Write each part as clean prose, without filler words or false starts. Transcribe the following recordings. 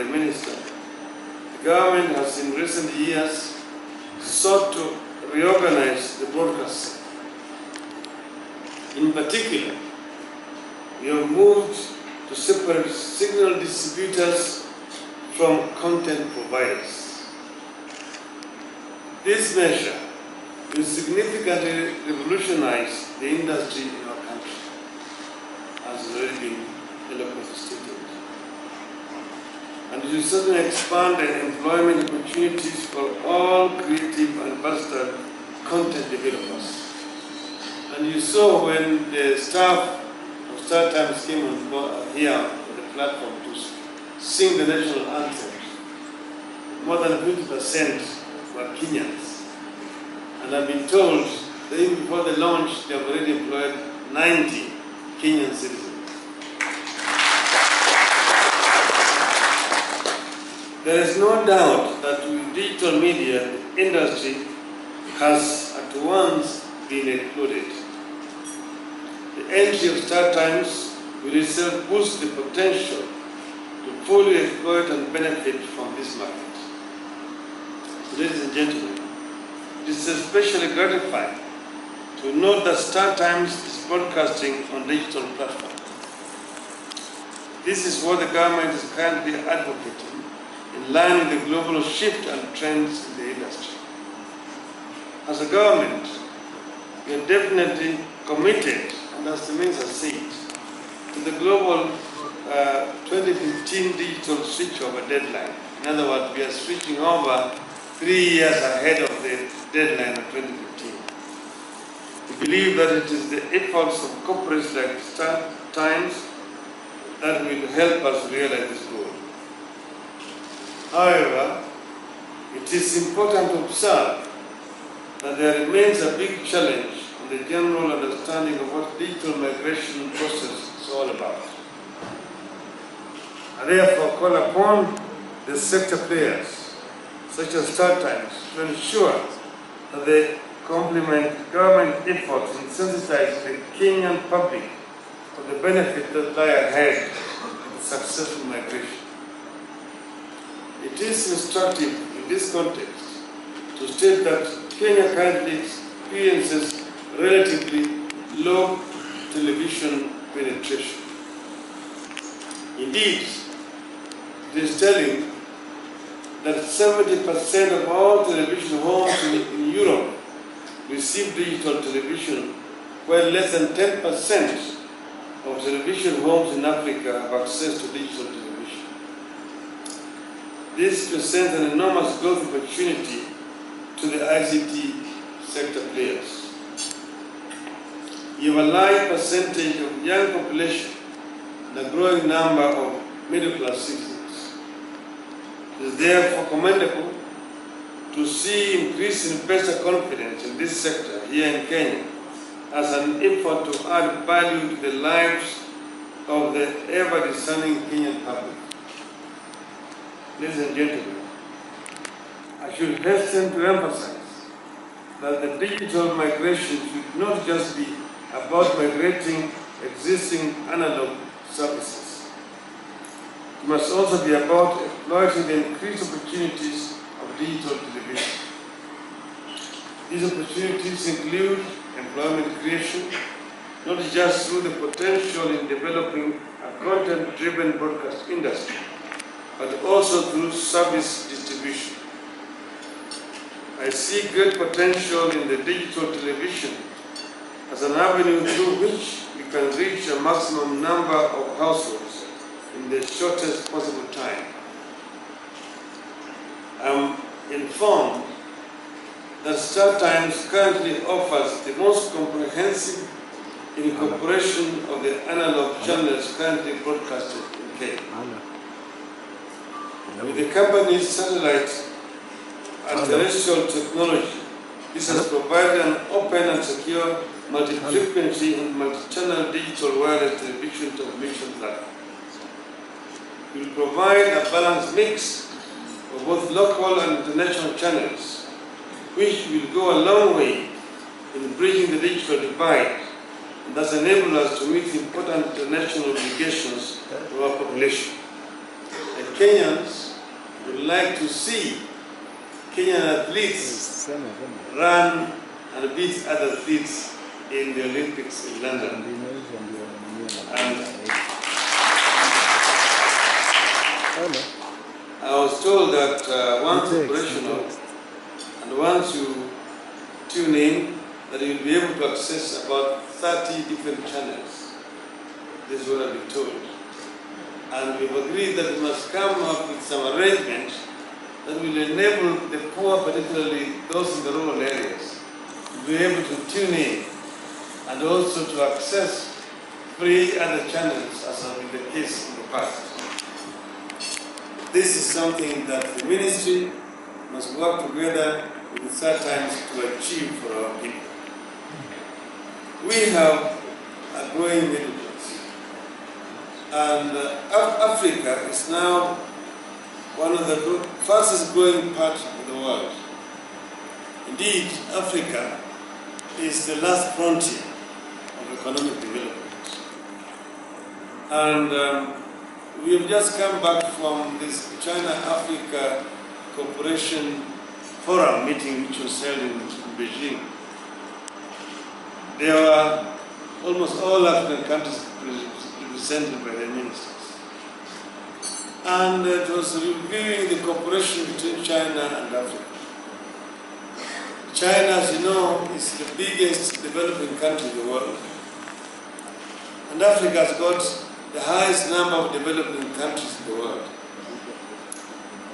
Minister, the government has in recent years sought to reorganize the broadcast. In particular, we have moved to separate signal distributors from content providers. This measure will significantly revolutionize the industry in our country, as has already been eloquently stated. And it will certainly expand the employment opportunities for all creative and versatile content developers. And you saw when the staff of Star Times came on here on the platform to sing the national anthem, more than 50% were Kenyans. And I've been told that even before the launch, they have already employed 90 Kenyan citizens. There is no doubt that with digital media, the industry has at once been included. The entry of Star Times will itself boost the potential to fully exploit and benefit from this market. Ladies and gentlemen, it is especially gratifying to note that Star Times is broadcasting on digital platforms. This is what the government is currently advocating, in line with the global shift and trends in the industry. As a government, we are definitely committed, and as the Minister said, to the global 2015 digital switchover deadline. In other words, we are switching over 3 years ahead of the deadline of 2015. We believe that it is the efforts of corporates like Star Times that will help us realize this goal. However, it is important to observe that there remains a big challenge in the general understanding of what digital migration process is all about. I therefore call upon the sector players, such as Star Times, to ensure that they complement government efforts in sensitizing the Kenyan public for the benefits that lie ahead of successful migration. It is instructive in this context to state that Kenya currently experiences relatively low television penetration. Indeed, it is telling that 70% of all television homes in Europe receive digital television, while less than 10% of television homes in Africa have access to digital television. This presents an enormous growth opportunity to the ICT sector players. You have a large percentage of young population and a growing number of middle-class citizens. It is therefore commendable to see increased investor confidence in this sector here in Kenya as an effort to add value to the lives of the ever-discerning Kenyan public. Ladies and gentlemen, I should hasten to emphasize that the digital migration should not just be about migrating existing analog services. It must also be about exploiting the increased opportunities of digital television. These opportunities include employment creation, not just through the potential in developing a content-driven broadcast industry, but also through service distribution. I see great potential in the digital television as an avenue through which we can reach a maximum number of households in the shortest possible time. I'm informed that Star Times currently offers the most comprehensive incorporation of the analog channels currently broadcasted in Kenya. With the company's satellite and terrestrial technology, this has provided an open and secure multi-frequency and multi-channel digital wireless television transmission platform. It will provide a balanced mix of both local and international channels, which will go a long way in bridging the digital divide and thus enable us to meet important international obligations to our population. I Kenyans would like to see Kenyan athletes run and beat other athletes in the Olympics in London. And I was told that once operational and once you tune in, that you'll be able to access about 30 different channels. This is what I've been told. And we've agreed that we must come up with some arrangement that will enable the poor, particularly those in the rural areas, to be able to tune in and also to access free other channels, as has been the case in the past. This is something that the ministry must work together with the third times to achieve for our people. We have a growing middle class, and Africa is now one of the fastest growing parts of the world. Indeed, Africa is the last frontier of economic development. And we have just come back from this China-Africa Cooperation Forum meeting, which was held in Beijing. There were almost all African countries represented by their ministers. And it was reviewing the cooperation between China and Africa. China, as you know, is the biggest developing country in the world. And Africa has got the highest number of developing countries in the world.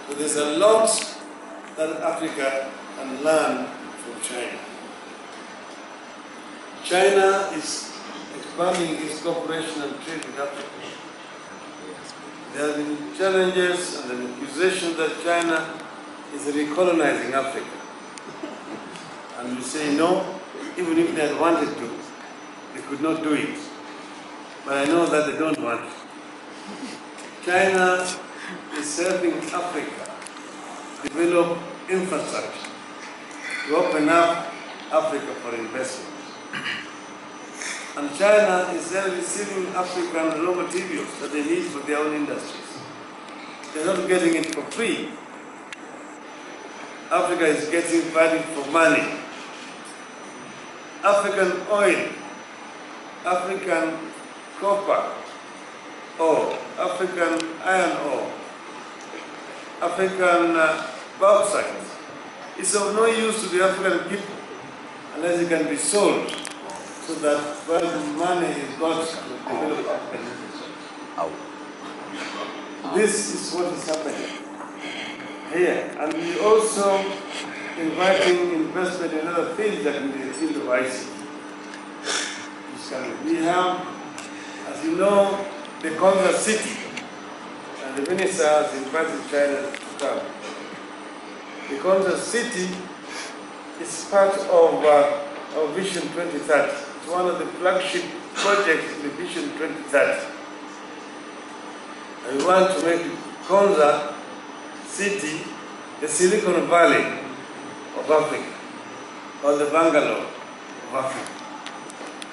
So there's a lot that Africa can learn from China. China is expanding its cooperation and trade with Africa. There have been challenges and an accusation that China is recolonizing Africa. And we say no, even if they had wanted to, they could not do it. But I know that they don't want it. China is helping Africa develop infrastructure to open up Africa for investment. And China is then receiving African raw materials that they need for their own industries. They're not getting it for free. Africa is getting value for money. African oil, African copper ore, African iron ore, African bauxite. It's of no use to the African people unless it can be sold so that money is got to develop African industry. This is what is happening here. And we also inviting investment in other fields like in the field of ICT. We have, as you know, the Congress City, and the minister has invited China to come. The Congress City is part of our Vision 2030. It's one of the flagship projects in the Vision 2030. And we want to make Congress City the Silicon Valley of Africa, or the Bangalore of Africa.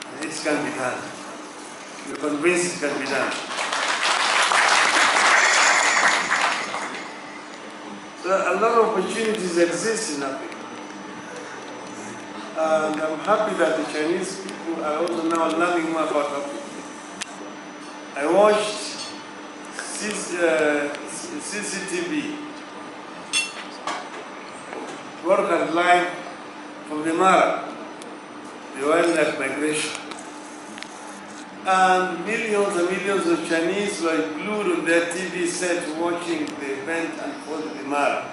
And this can be done. We're convinced it can be done. So a lot of opportunities exist in Africa. And I'm happy that the Chinese people are also now learning more about Africa. I watched CCTV broadcast live from the Mara, the wildlife migration. And millions and millions of Chinese were glued on their TV set watching the event unfold in the Mara.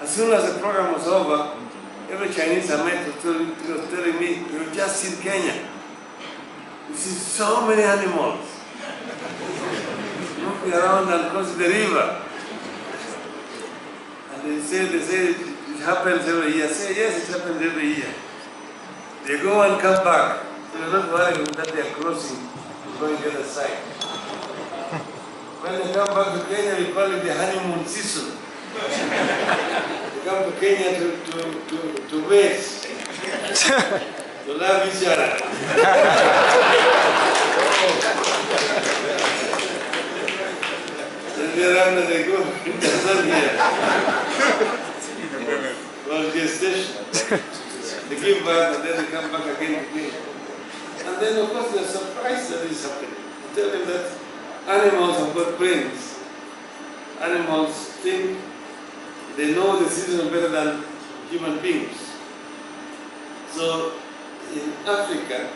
As soon as the program was over, every Chinese I met was telling me, we were just in Kenya. We see so many animals moving around and crossing the river. And they say it happens every year. I say, yes, it happens every year. They go and come back. So they're not worrying that they are crossing, going the other side. When they come back to Kenya, we call it the honeymoon season. They come to Kenya to race, to love each other. then thereafter they go in Tanzania. Well, gestation. They give birth and then they come back again. And then of course they're surprised that this is happening. I tell them that animals have got brains. Animals think they know the season better than human beings. So in Africa,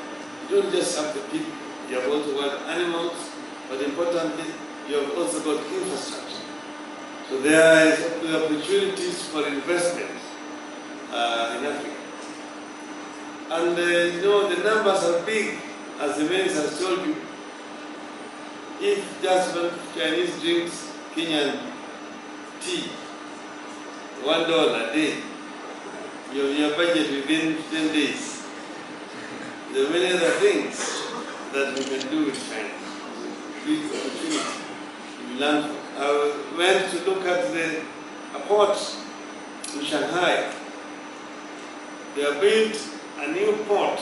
you don't just have the people. You have also got animals, but importantly, you have also got infrastructure. So there is opportunities for investment in Africa. And you know, the numbers are big, as the man has told you. If just one Chinese drinks Kenyan tea, $1 a day, your budget within 10 days. There are many other things that we can do with China. Big opportunity. We learn from. I went to look at a port in Shanghai. They have built a new port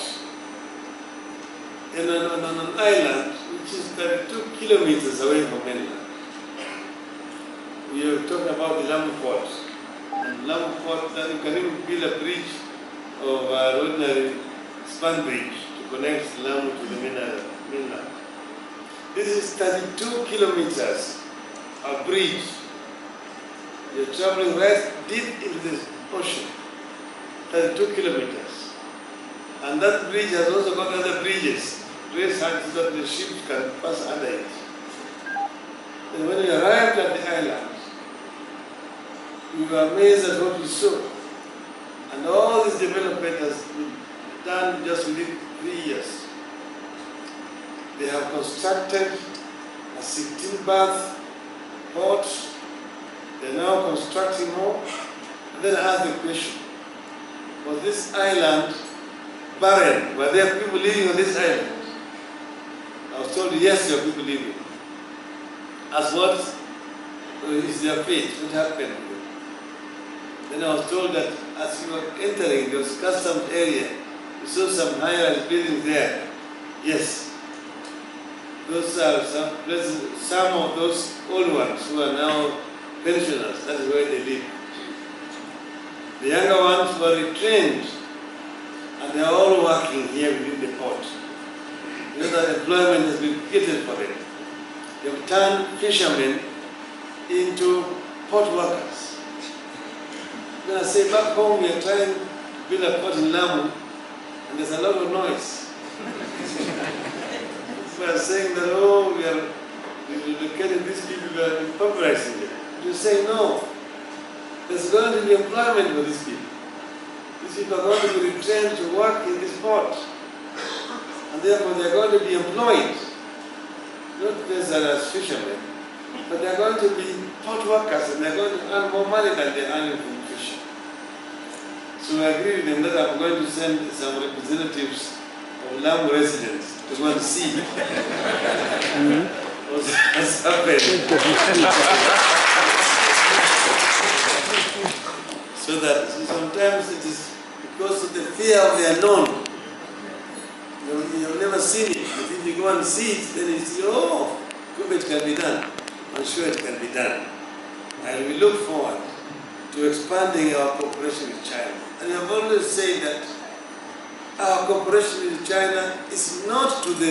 on an island which is 32 kilometers away from mainland. We are talking about the Lamu port. And Lamu port, that you can even build a bridge of ordinary span bridge to connect Lamu to the mainland. This is 32 kilometers of bridge. You're traveling right deep into the ocean. 32 kilometers. And that bridge has also got other bridges, raised so that the ships can pass under it. And when we arrived at the island, we were amazed at what we saw. And all this development has been done just within 3 years. They have constructed a 16-berth port. They're now constructing more. And then I asked the question, was this island barren? Were there people living on this island? I was told, yes, there are people living. As what is their fate? What happened? Then I was told that as we were entering this customs area, we saw some high-rise buildings there. Yes. Those are some places, some of those old ones who are now pensioners. That is where they live. The younger ones were retrained, and they are all working here within the port. You know that employment has been created for them. They have turned fishermen into port workers. Then I say, back home we are trying to build a port in Lamu, and there's a lot of noise. We are saying that, oh, we are locating these people, we are impoverishing them. You say, no. There's going to be employment for these people. These people are going to be retrained to work in this port. And therefore they are going to be employed. Not just as fishermen, but they are going to be port workers and they are going to earn more money than they are earning from fishing. So I agree with them that I'm going to send some representatives of Lamu residents to go and see what's happening. So that sometimes it is because of the fear of the unknown. You have never seen it, but if you go and see it, then you see, oh, it can be done. I'm sure it can be done. And we look forward to expanding our cooperation with China. And I've always said that our cooperation with China is not to the